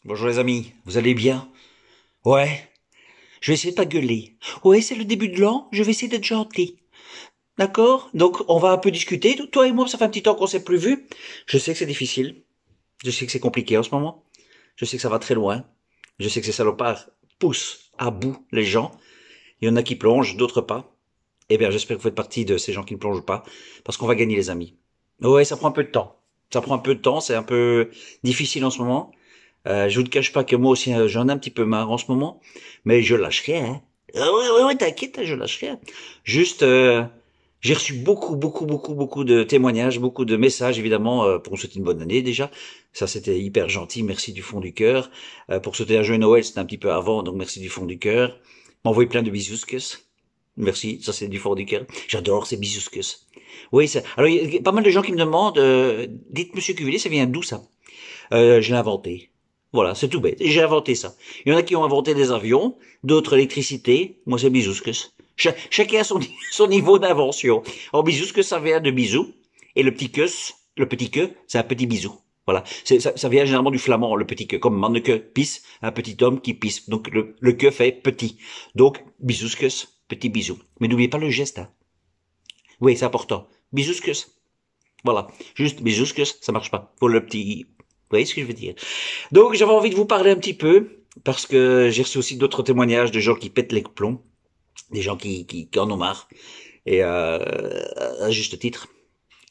Bonjour les amis, vous allez bien? Ouais, je vais essayer de pas gueuler. Ouais, c'est le début de l'an, je vais essayer d'être gentil. D'accord? Donc on va un peu discuter. Toi et moi, ça fait un petit temps qu'on s'est plus vus. Je sais que c'est difficile, je sais que c'est compliqué en ce moment, je sais que ça va très loin, je sais que ces salopards poussent à bout les gens. Il y en a qui plongent, d'autres pas. Eh bien, j'espère que vous faites partie de ces gens qui ne plongent pas, parce qu'on va gagner les amis. Ouais, ça prend un peu de temps. Ça prend un peu de temps, c'est un peu difficile en ce moment. Je vous ne cache pas que moi aussi, j'en ai un petit peu marre en ce moment, mais je lâche rien. Hein. Ah ouais, ouais, ouais, t'inquiète, je lâche rien. Juste, j'ai reçu beaucoup de témoignages, beaucoup de messages, évidemment, pour me souhaiter une bonne année déjà. Ça, c'était hyper gentil, merci du fond du cœur. Pour souhaiter un joyeux Noël, c'était un petit peu avant, donc merci du fond du cœur. M'envoyer plein de bisous. Merci, ça c'est du fond du cœur. J'adore ces bisous. Oui, ça. Alors, il y a pas mal de gens qui me demandent, dites Monsieur Cuvelier, ça vient d'où ça? Je l'ai inventé. Voilà, c'est tout bête. J'ai inventé ça. Il y en a qui ont inventé des avions, d'autres l'électricité. Moi, c'est bisouskes. Chacun a son niveau d'invention. En bisouskes, ça vient de bisou. Et le petit que, c'est un petit bisou. Voilà. Ça vient généralement du flamand, le petit que. Comme manneke pisse, un petit homme qui pisse. Donc, le que fait petit. Donc, bisouskes, petit bisou. Mais n'oubliez pas le geste, hein. Oui, c'est important. Bisouskes. Voilà. Juste bisouskes, ça marche pas. Pour le petit, vous voyez ce que je veux dire? Donc j'avais envie de vous parler un petit peu, parce que j'ai reçu aussi d'autres témoignages de gens qui pètent les plombs, des gens qui en ont marre, et à juste titre.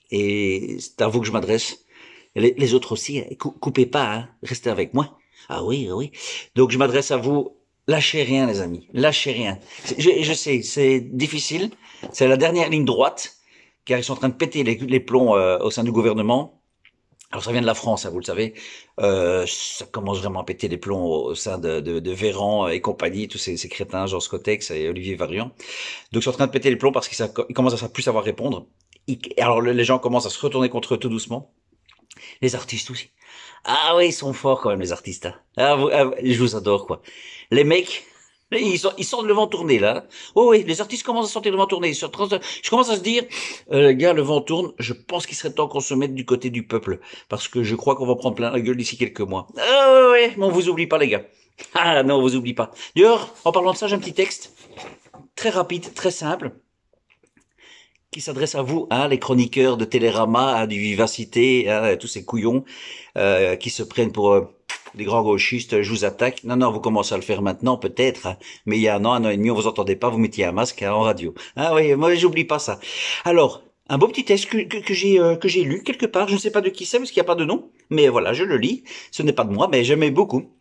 Et c'est à vous que je m'adresse. Les autres aussi, hein. Coupez pas, hein. Restez avec moi. Ah oui, ah oui. Donc je m'adresse à vous. Lâchez rien, les amis. Lâchez rien. Je sais, c'est difficile. C'est la dernière ligne droite, car ils sont en train de péter les plombs au sein du gouvernement. Alors ça vient de la France, hein, vous le savez. Ça commence vraiment à péter les plombs au sein de Véran et compagnie, tous ces crétins, Jean Scotex et Olivier Varian. Donc ils sont en train de péter les plombs parce qu'ils commencent à plus savoir répondre. Alors les gens commencent à se retourner contre eux tout doucement. Les artistes aussi. Ah oui, ils sont forts quand même les artistes. Hein. Je vous adore quoi. Les mecs, ils sentent le vent tourner là. Oh oui, les artistes commencent à sentir le vent tourner. Je commence à se dire, les gars, le vent tourne. Je pense qu'il serait temps qu'on se mette du côté du peuple, parce que je crois qu'on va prendre plein la gueule d'ici quelques mois. Ah ouais, mais on vous oublie pas les gars. Ah non, on vous oublie pas. D'ailleurs, en parlant de ça, j'ai un petit texte très rapide, très simple, qui s'adresse à vous, hein, les chroniqueurs de Télérama, hein, du Vivacité, hein, tous ces couillons qui se prennent pour des grands gauchistes. Je vous attaque. Non, non, vous commencez à le faire maintenant, peut-être, hein, mais il y a un an et demi, on vous entendait pas, vous mettiez un masque hein, en radio. Ah oui, moi j'oublie pas ça. Alors, un beau petit texte que j'ai lu quelque part. Je ne sais pas de qui c'est parce qu'il n'y a pas de nom, mais voilà, je le lis. Ce n'est pas de moi, mais j'aimais beaucoup.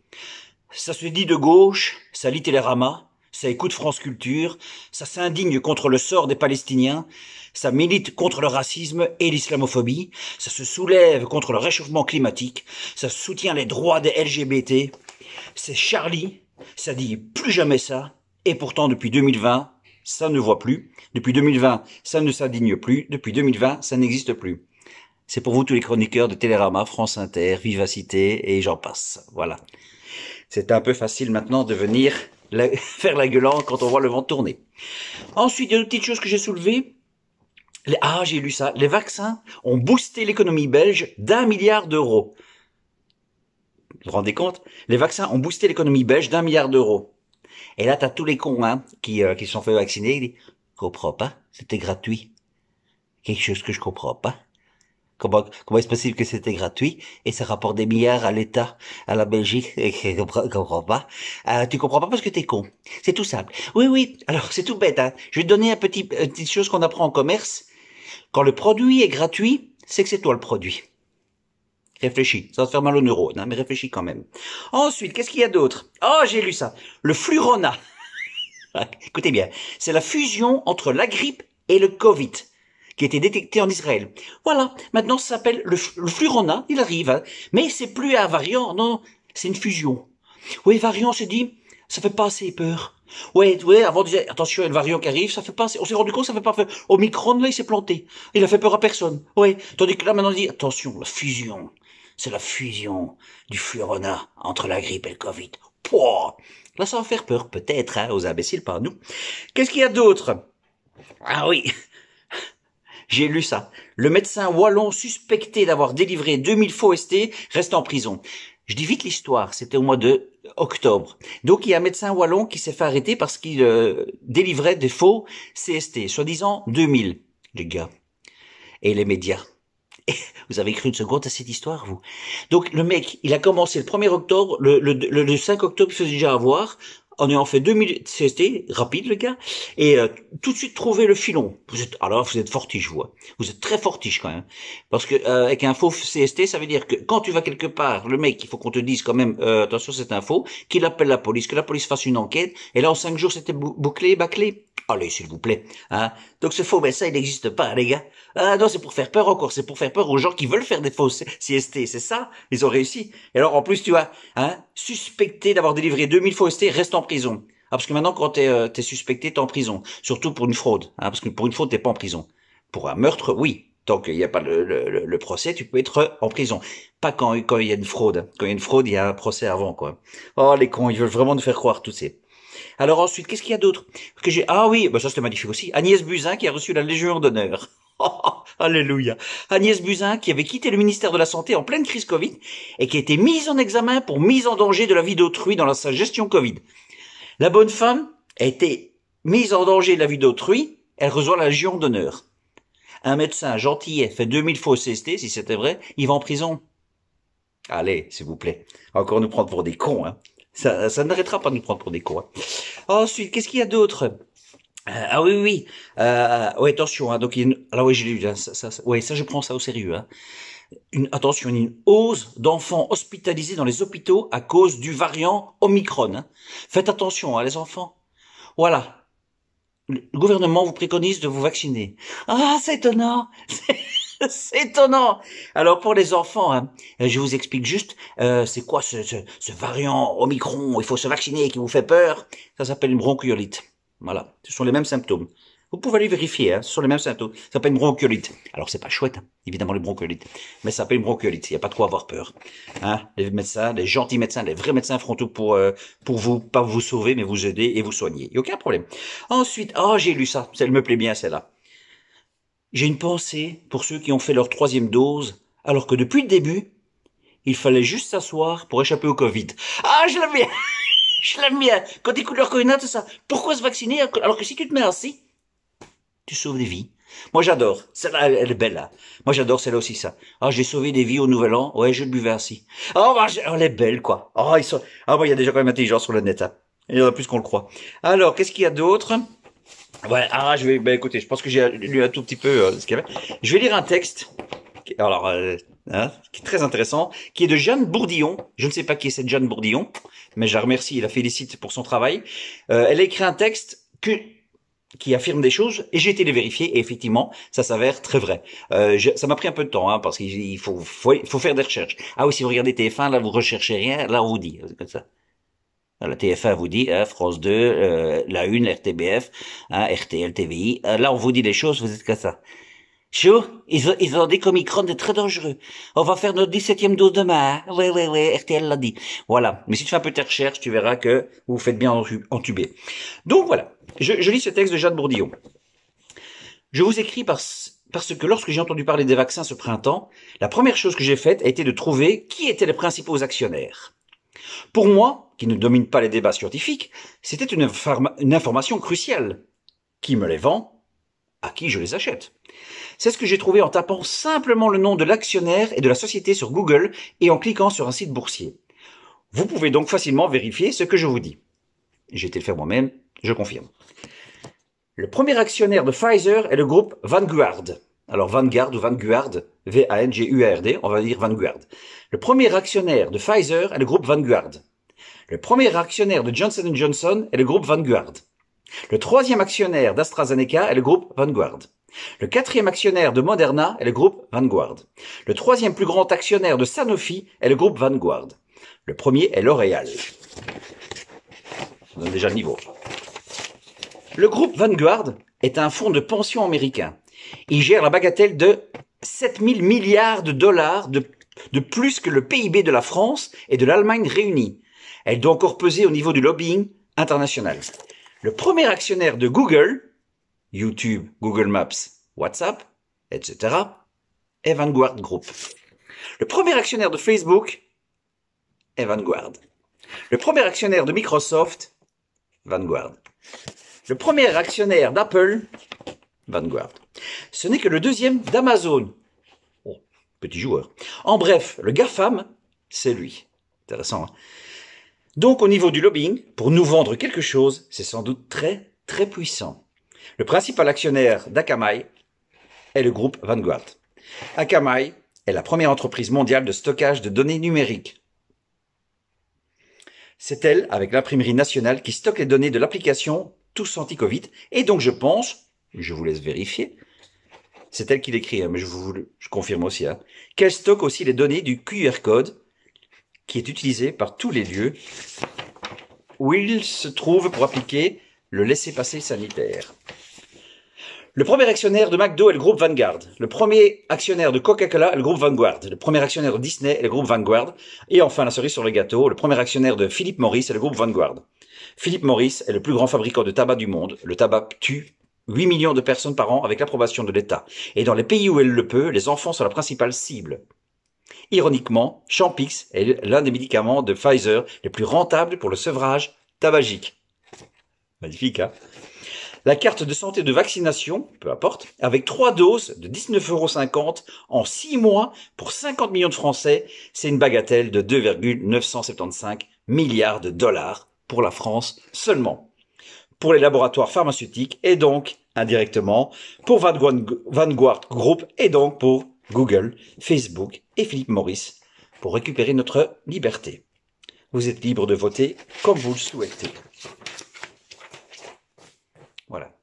Ça se dit de gauche, ça lit Télérama, ça écoute France Culture, ça s'indigne contre le sort des Palestiniens, ça milite contre le racisme et l'islamophobie, ça se soulève contre le réchauffement climatique, ça soutient les droits des LGBT. C'est Charlie, ça dit plus jamais ça, et pourtant depuis 2020, ça ne voit plus. Depuis 2020, ça ne s'indigne plus. Depuis 2020, ça n'existe plus. C'est pour vous tous les chroniqueurs de Télérama, France Inter, Vivacité et j'en passe. Voilà. C'est un peu facile maintenant de venir faire la gueulante quand on voit le vent tourner. Ensuite, il y a une petite chose que j'ai soulevée. J'ai lu ça. Les vaccins ont boosté l'économie belge d'1 milliard d'euros. Vous vous rendez compte? Les vaccins ont boosté l'économie belge d'1 milliard d'euros. Et là, t'as tous les cons qui se sont fait vacciner. Ils disent, comprends pas, c'était gratuit. Quelque chose que je comprends pas. Comment est-ce possible que c'était gratuit et ça rapporte des milliards à l'État, à la Belgique, et que je comprends pas. Tu comprends pas parce que t'es con. C'est tout simple. Oui, oui. Alors, c'est tout bête, hein. Je vais te donner une petite chose qu'on apprend en commerce. Quand le produit est gratuit, c'est que c'est toi le produit. Réfléchis. Ça va te faire mal aux neurones, hein, mais réfléchis quand même. Ensuite, qu'est-ce qu'il y a d'autre? Oh, j'ai lu ça. Le Flurona. Écoutez bien. C'est la fusion entre la grippe et le Covid qui a été détecté en Israël. Voilà, maintenant ça s'appelle le Flurona, il arrive, hein. Mais c'est plus un variant, non, c'est une fusion. Oui, variant, c'est dit, ça fait pas assez peur. Ouais, ouais, avant on disait, attention, il y a le variant qui arrive, ça fait pas assez, on s'est rendu compte, ça fait pas peur. Omicron, là, il s'est planté. Il a fait peur à personne. Ouais, tandis que là, maintenant, on dit, attention, la fusion. C'est la fusion du Flurona entre la grippe et le Covid. Pouah. Là, ça va faire peur, peut-être, hein, aux imbéciles par nous. Qu'est-ce qu'il y a d'autre? Ah oui, j'ai lu ça. Le médecin wallon suspecté d'avoir délivré 2000 faux ST reste en prison. Je dis vite l'histoire, c'était au mois de octobre. Donc il y a un médecin wallon qui s'est fait arrêter parce qu'il délivrait des faux CST, soi-disant 2000, les gars. Et les médias. Vous avez cru une seconde à cette histoire, vous? Donc le mec, il a commencé le 1er octobre, le 5 octobre, il se faisait déjà avoir, en ayant fait 2000 CST, rapide le gars, et tout de suite trouver le filon. Vous êtes fortiche, vous. Vous êtes très fortiche quand même. Parce que avec un faux CST, ça veut dire que quand tu vas quelque part, le mec, il faut qu'on te dise quand même, attention cette info, qu'il appelle la police, que la police fasse une enquête, et là en 5 jours c'était bouclé, bâclé. Allez, s'il vous plaît. Hein. Donc ce faux médecin, il n'existe pas, les gars. Ah non, c'est pour faire peur encore, c'est pour faire peur aux gens qui veulent faire des faux CST, c'est ça. Ils ont réussi. Et alors en plus, tu vois, hein, suspecté d'avoir délivré 2000 faux ST, reste en prison. Ah, parce que maintenant, quand t'es suspecté, t'es en prison. Surtout pour une fraude. Hein, parce que pour une fraude, t'es pas en prison. Pour un meurtre, oui. Tant qu'il n'y a pas le procès, tu peux être en prison. Pas quand il y a une fraude. Quand il y a une fraude, il y a un procès avant, quoi. Oh, les cons, ils veulent vraiment nous faire croire tout ces... Alors ensuite, qu'est-ce qu'il y a d'autre que j'ai? Ah oui, bah ça c'était magnifique aussi. Agnès Buzyn qui a reçu la Légion d'honneur. Alléluia. Agnès Buzyn qui avait quitté le ministère de la Santé en pleine crise Covid et qui a été mise en examen pour mise en danger de la vie d'autrui dans sa gestion Covid. La bonne femme a été mise en danger de la vie d'autrui, elle reçoit la Légion d'honneur. Un médecin gentillet fait 2000 faux CST, si c'était vrai, il va en prison. Allez, s'il vous plaît. Encore nous prendre pour des cons, hein. Ça n'arrêtera pas de nous prendre pour des cons. Hein. Ensuite, qu'est-ce qu'il y a d'autre? Ah oui, oui. Ouais, attention. Hein, donc, alors oui, j'ai lu. Hein, ouais, ça, je prends ça au sérieux. Hein. Attention, une hausse d'enfants hospitalisés dans les hôpitaux à cause du variant Omicron. Hein. Faites attention, hein, les enfants. Voilà. Le gouvernement vous préconise de vous vacciner. Ah, c'est étonnant. C'est étonnant. Alors pour les enfants, hein, je vous explique juste, c'est quoi ce variant Omicron, il faut se vacciner, qui vous fait peur. Ça s'appelle une bronchiolite. Voilà, ce sont les mêmes symptômes. Vous pouvez aller vérifier, hein, ce sont les mêmes symptômes. Ça s'appelle une bronchiolite. Alors c'est pas chouette, hein, évidemment les bronchiolites, mais ça s'appelle une bronchiolite. Il n'y a pas de quoi avoir peur. Hein, les médecins, les gentils médecins, les vrais médecins feront tout pour vous, pas vous sauver, mais vous aider et vous soigner. Il n'y a aucun problème. Ensuite, j'ai lu ça, ça me plaît bien celle-là. J'ai une pensée pour ceux qui ont fait leur 3e dose, alors que depuis le début, il fallait juste s'asseoir pour échapper au Covid. Ah, je l'aime bien. Je l'aime bien. Quand t'écoutes leur coordinates, c'est ça. Pourquoi se vacciner alors que si tu te mets assis, tu sauves des vies. Moi, j'adore. Celle-là, elle est belle, là. Moi, j'adore celle-là aussi, ça. Ah, j'ai sauvé des vies au Nouvel An. Ouais, je buvais assis. Elle est belle, quoi. Il y a déjà quand même intelligence sur le net, hein. Il y en a plus qu'on le croit. Alors, qu'est-ce qu'il y a d'autre? Ouais, écoutez, je pense que j'ai lu un tout petit peu ce qu'il y avait. Je vais lire un texte, alors, qui est très intéressant, qui est de Jeanne Bourdillon. Je ne sais pas qui est cette Jeanne Bourdillon, mais je la remercie et la félicite pour son travail. Elle a écrit un texte qui affirme des choses, et j'ai été les vérifier, et effectivement, ça s'avère très vrai. Ça m'a pris un peu de temps, hein, parce qu'il faut faire des recherches. Ah oui, si vous regardez TF1, là, vous recherchez rien, là, on vous dit, comme ça. La TF1 vous dit, France 2, la Une, RTBF, RTL, TVI. Là, on vous dit les choses, vous êtes comme ça. Chou, ils ont dit qu'Omicron est très dangereux. On va faire notre 17e dose demain. Hein. Ouais, RTL l'a dit. Voilà. Mais si tu fais un peu tes recherches, tu verras que vous faites bien entuber. Donc voilà. Je lis ce texte de Jeanne Bourdillon. Je vous écris parce que lorsque j'ai entendu parler des vaccins ce printemps, la première chose que j'ai faite a été de trouver qui étaient les principaux actionnaires. Pour moi, qui ne domine pas les débats scientifiques, c'était une information cruciale. Qui me les vend? À qui je les achète? C'est ce que j'ai trouvé en tapant simplement le nom de l'actionnaire et de la société sur Google et en cliquant sur un site boursier. Vous pouvez donc facilement vérifier ce que je vous dis. J'ai été le faire moi-même, je confirme. Le premier actionnaire de Pfizer est le groupe Vanguard. Alors Vanguard ou Vanguard, V-A-N-G-U-A-R-D, on va dire Vanguard. Le premier actionnaire de Pfizer est le groupe Vanguard. Le premier actionnaire de Johnson & Johnson est le groupe Vanguard. Le troisième actionnaire d'AstraZeneca est le groupe Vanguard. Le quatrième actionnaire de Moderna est le groupe Vanguard. Le troisième plus grand actionnaire de Sanofi est le groupe Vanguard. Le premier est L'Oréal. On a déjà le niveau. Le groupe Vanguard est un fonds de pension américain. Il gère la bagatelle de 7 000 milliards de dollars de plus que le PIB de la France et de l'Allemagne réunis. Elle doit encore peser au niveau du lobbying international. Le premier actionnaire de Google, YouTube, Google Maps, WhatsApp, etc., est Vanguard Group. Le premier actionnaire de Facebook et Vanguard. Le premier actionnaire de Microsoft, Vanguard. Le premier actionnaire d'Apple, Vanguard. Ce n'est que le deuxième d'Amazon. Oh, petit joueur. En bref, le GAFAM, c'est lui. Intéressant, hein? Donc, au niveau du lobbying, pour nous vendre quelque chose, c'est sans doute très, très puissant. Le principal actionnaire d'Akamai est le groupe Vanguard. Akamai est la première entreprise mondiale de stockage de données numériques. C'est elle, avec l'imprimerie nationale, qui stocke les données de l'application Tous Anti-Covid. Et donc, je pense, je vous laisse vérifier, c'est elle qui l'écrit, hein, mais je confirme aussi, hein, qu'elle stocke aussi les données du QR code qui est utilisé par tous les lieux où il se trouve pour appliquer le laissez-passer sanitaire. Le premier actionnaire de McDo est le groupe Vanguard. Le premier actionnaire de Coca-Cola est le groupe Vanguard. Le premier actionnaire de Disney est le groupe Vanguard. Et enfin, la cerise sur le gâteau, le premier actionnaire de Philip Morris est le groupe Vanguard. Philip Morris est le plus grand fabricant de tabac du monde. Le tabac tue 8 millions de personnes par an avec l'approbation de l'État. Et dans les pays où elle le peut, les enfants sont la principale cible. Ironiquement, Champix est l'un des médicaments de Pfizer les plus rentables pour le sevrage tabagique. Magnifique, hein? La carte de santé de vaccination, peu importe, avec 3 doses de 19,50 € en 6 mois pour 50 millions de Français, c'est une bagatelle de 2,975 milliards de dollars pour la France seulement. Pour les laboratoires pharmaceutiques et donc, indirectement, pour Vanguard Group et donc pour Google, Facebook et Philip Morris pour récupérer notre liberté. Vous êtes libre de voter comme vous le souhaitez. Voilà.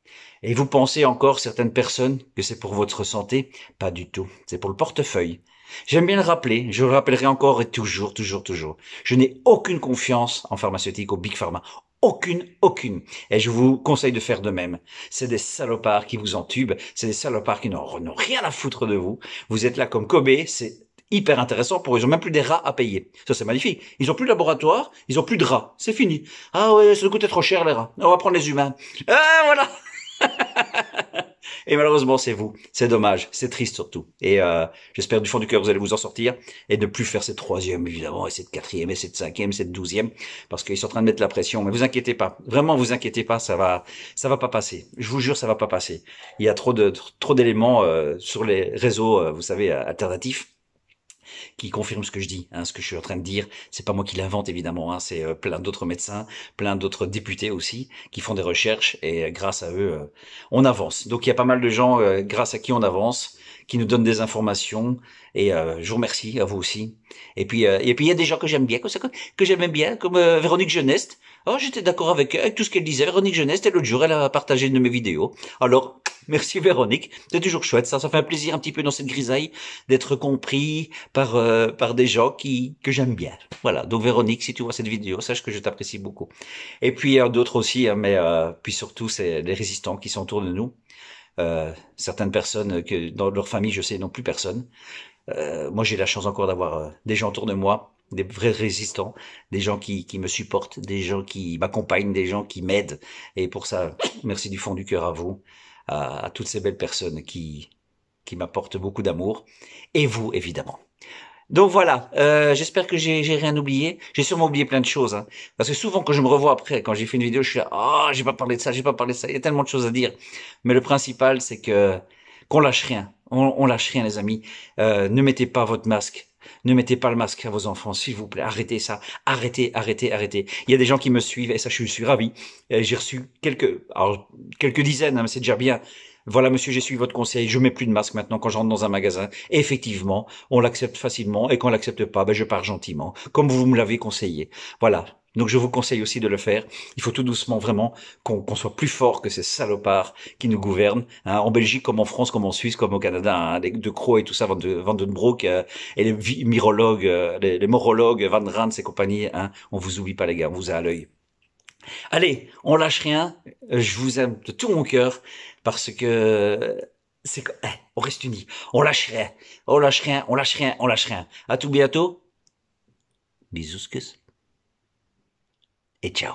Et vous pensez encore, certaines personnes, que c'est pour votre santé? Pas du tout. C'est pour le portefeuille. J'aime bien le rappeler. Je le rappellerai encore et toujours. Je n'ai aucune confiance en pharmaceutique, au Big Pharma. Aucune. Et je vous conseille de faire de même. C'est des salopards qui vous entubent. C'est des salopards qui n'ont rien à foutre de vous. Vous êtes là comme Kobe. C'est hyper intéressant pour eux. Ils ont même plus des rats à payer. Ça, c'est magnifique. Ils ont plus de laboratoire. Ils ont plus de rats. C'est fini. Ah ouais, ça nous coûtait trop cher, les rats. On va prendre les humains. Ah, voilà. Et malheureusement, c'est vous. C'est dommage. C'est triste surtout. Et j'espère du fond du cœur vous allez vous en sortir et ne plus faire cette troisième, évidemment, et cette quatrième, et cette cinquième, cette 12e, parce qu'ils sont en train de mettre la pression. Mais vous inquiétez pas. Vraiment, vous inquiétez pas. Ça va pas passer. Je vous jure, ça va pas passer. Il y a trop d'éléments sur les réseaux, vous savez, alternatifs, qui confirme ce que je dis, hein, ce que je suis en train de dire. C'est pas moi qui l'invente évidemment, hein, c'est plein d'autres médecins, plein d'autres députés aussi qui font des recherches et grâce à eux, on avance. Donc il y a pas mal de gens grâce à qui on avance, qui nous donnent des informations et je vous remercie à vous aussi. Et puis il y a des gens que j'aime bien, que j'aime bien, comme Véronique Geneste. Oh, j'étais d'accord avec tout ce qu'elle disait. Véronique Geneste, et l'autre jour, elle a partagé une de mes vidéos. Alors, merci Véronique. C'est toujours chouette, ça fait un plaisir un petit peu dans cette grisaille d'être compris par des gens que j'aime bien. Voilà. Donc Véronique, si tu vois cette vidéo, sache que je t'apprécie beaucoup. Et puis d'autres aussi, hein, mais puis surtout, c'est les résistants qui sont autour de nous. Certaines personnes que dans leur famille, je sais, n'ont plus personne. Moi, j'ai la chance encore d'avoir des gens autour de moi, des vrais résistants, des gens qui me supportent, des gens qui m'accompagnent, des gens qui m'aident. Et pour ça, merci du fond du cœur à vous, à toutes ces belles personnes qui m'apportent beaucoup d'amour. Et vous, évidemment. Donc voilà, j'espère que j'ai rien oublié. J'ai sûrement oublié plein de choses, hein, parce que souvent quand je me revois après, quand j'ai fait une vidéo, je suis là, ah, j'ai pas parlé de ça, j'ai pas parlé de ça. Il y a tellement de choses à dire. Mais le principal, c'est que qu'on lâche rien. On lâche rien, les amis. Ne mettez pas votre masque. Ne mettez pas le masque à vos enfants, s'il vous plaît. Arrêtez ça. Arrêtez. Il y a des gens qui me suivent et ça, je suis ravi. J'ai reçu quelques dizaines, hein, mais c'est déjà bien. Voilà, monsieur, j'ai suivi votre conseil. Je mets plus de masque maintenant quand j'entre dans un magasin. Et effectivement, on l'accepte facilement. Et quand on l'accepte pas, ben, je pars gentiment, comme vous me l'avez conseillé. Voilà. Donc je vous conseille aussi de le faire. Il faut tout doucement vraiment qu'on soit plus fort que ces salopards qui nous gouvernent. Hein, en Belgique, comme en France, comme en Suisse, comme au Canada, hein, les De Croo et tout ça, Van den Broek et les virologues, les morologues, Van Rans et compagnie. Hein, on vous oublie pas les gars, on vous a à l'œil. Allez, on lâche rien. Je vous aime de tout mon cœur parce que on reste unis. On lâche rien. On lâche rien. On lâche rien. On lâche rien. À tout bientôt. Bisous et ciao.